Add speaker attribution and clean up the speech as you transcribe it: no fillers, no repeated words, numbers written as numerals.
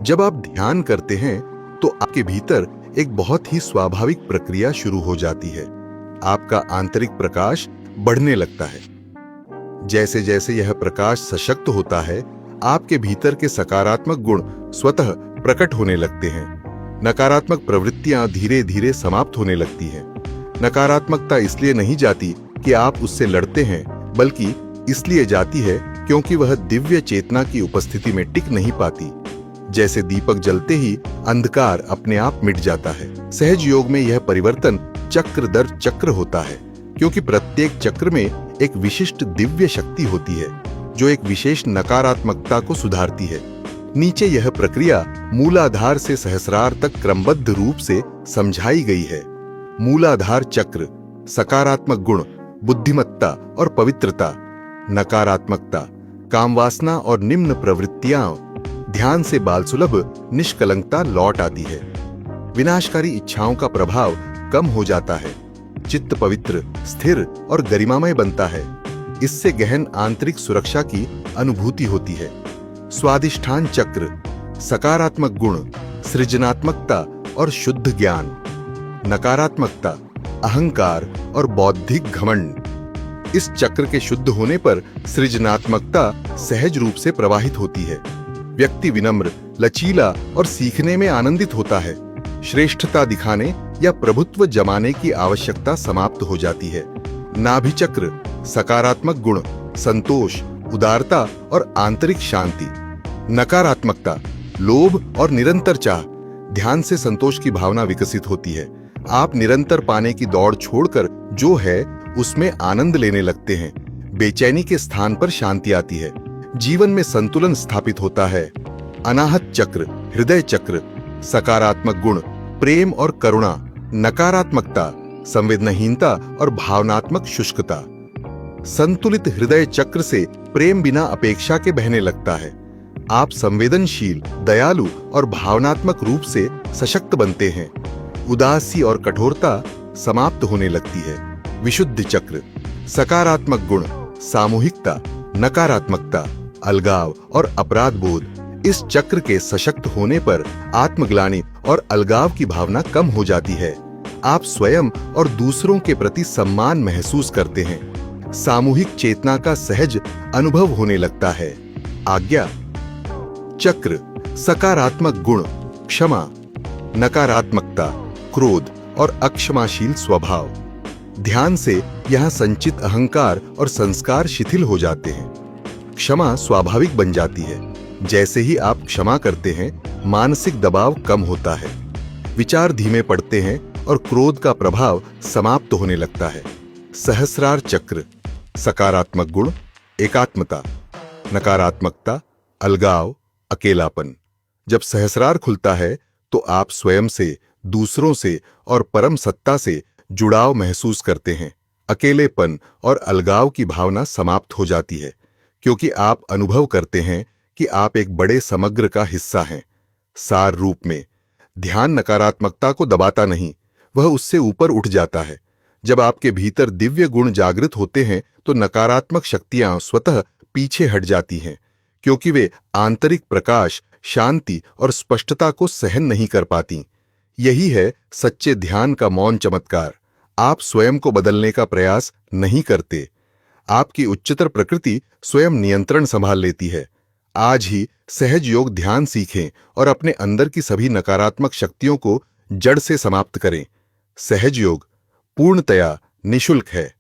Speaker 1: जब आप ध्यान करते हैं तो आपके भीतर एक बहुत ही स्वाभाविक प्रक्रिया शुरू हो जाती है। आपका आंतरिक प्रकाश बढ़ने लगता है। जैसे जैसे यह प्रकाश सशक्त होता है, आपके भीतर के सकारात्मक गुण स्वतः प्रकट होने लगते हैं। नकारात्मक प्रवृत्तियां धीरे धीरे समाप्त होने लगती हैं। नकारात्मकता इसलिए नहीं जाती कि आप उससे लड़ते हैं, बल्कि इसलिए जाती है क्योंकि वह दिव्य चेतना की उपस्थिति में टिक नहीं पाती। जैसे दीपक जलते ही अंधकार अपने आप मिट जाता है। सहज योग में यह परिवर्तन चक्र दर चक्र होता है, क्योंकि प्रत्येक चक्र में एक विशिष्ट दिव्य शक्ति होती है जो एक विशेष नकारात्मकता को सुधारती है। नीचे यह प्रक्रिया मूलाधार से सहस्रार तक क्रमबद्ध रूप से समझाई गई है। मूलाधार चक्र सकारात्मक गुण, बुद्धिमत्ता और पवित्रता। नकारात्मकता कामवासना और निम्न प्रवृत्तियां। ध्यान से बाल सुलभ निष्कलंकता लौट आती है। विनाशकारी इच्छाओं का प्रभाव कम हो जाता है। चित्त पवित्र, स्थिर और गरिमामय बनता है। इससे गहन आंतरिक सुरक्षा की अनुभूति होती है। स्वादिष्ठान चक्र सकारात्मक गुण, सृजनात्मकता और शुद्ध ज्ञान। नकारात्मकता अहंकार और बौद्धिक घमंड। इस चक्र के शुद्ध होने पर सृजनात्मकता सहज रूप से प्रवाहित होती है। व्यक्ति विनम्र, लचीला और सीखने में आनंदित होता है। श्रेष्ठता दिखाने या प्रभुत्व जमाने की आवश्यकता समाप्त हो जाती है। नाभि चक्र सकारात्मक गुण, संतोष, उदारता और आंतरिक शांति। नकारात्मकता लोभ और निरंतर चाह। ध्यान से संतोष की भावना विकसित होती है। आप निरंतर पाने की दौड़ छोड़कर जो है उसमें आनंद लेने लगते हैं। बेचैनी के स्थान पर शांति आती है। जीवन में संतुलन स्थापित होता है। अनाहत चक्र हृदय चक्र सकारात्मक गुण, प्रेम और करुणा। नकारात्मकता संवेदनहीनता और भावनात्मक शुष्कता। संतुलित हृदय चक्र से प्रेम बिना अपेक्षा के बहने लगता है। आप संवेदनशील, दयालु और भावनात्मक रूप से सशक्त बनते हैं। उदासी और कठोरता समाप्त होने लगती है। विशुद्ध चक्र सकारात्मक गुण, सामूहिकता, नकारात्मकता, अलगाव और अपराध बोध। इस चक्र के सशक्त होने पर आत्मग्लानि और अलगाव की भावना कम हो जाती है। आप स्वयं और दूसरों के प्रति सम्मान महसूस करते हैं। सामूहिक चेतना का सहज अनुभव होने लगता है। आज्ञा चक्र सकारात्मक गुण, क्षमा, नकारात्मकता, क्रोध और अक्षमाशील स्वभाव। ध्यान से यहां संचित अहंकार और संस्कार शिथिल हो जाते हैं। क्षमा स्वाभाविक बन जाती है। जैसे ही आप क्षमा करते हैं, मानसिक दबाव कम होता है। विचार धीमे पड़ते हैं और क्रोध का प्रभाव समाप्त होने लगता है। सहस्रार चक्र सकारात्मक गुण, एकात्मता, नकारात्मकता, अलगाव, अकेलापन। जब सहस्रार खुलता है तो आप स्वयं से, दूसरों से और परम सत्ता से जुड़ाव महसूस करते हैं। अकेलेपन और अलगाव की भावना समाप्त हो जाती है, क्योंकि आप अनुभव करते हैं कि आप एक बड़े समग्र का हिस्सा हैं। सार रूप में ध्यान नकारात्मकता को दबाता नहीं, वह उससे ऊपर उठ जाता है। जब आपके भीतर दिव्य गुण जागृत होते हैं तो नकारात्मक शक्तियां स्वतः पीछे हट जाती हैं, क्योंकि वे आंतरिक प्रकाश, शांति और स्पष्टता को सहन नहीं कर पाती। यही है सच्चे ध्यान का मौन चमत्कार। आप स्वयं को बदलने का प्रयास नहीं करते। आपकी उच्चतर प्रकृति स्वयं नियंत्रण संभाल लेती है। आज ही सहज योग ध्यान सीखें और अपने अंदर की सभी नकारात्मक शक्तियों को जड़ से समाप्त करें। सहज योग पूर्णतया निःशुल्क है।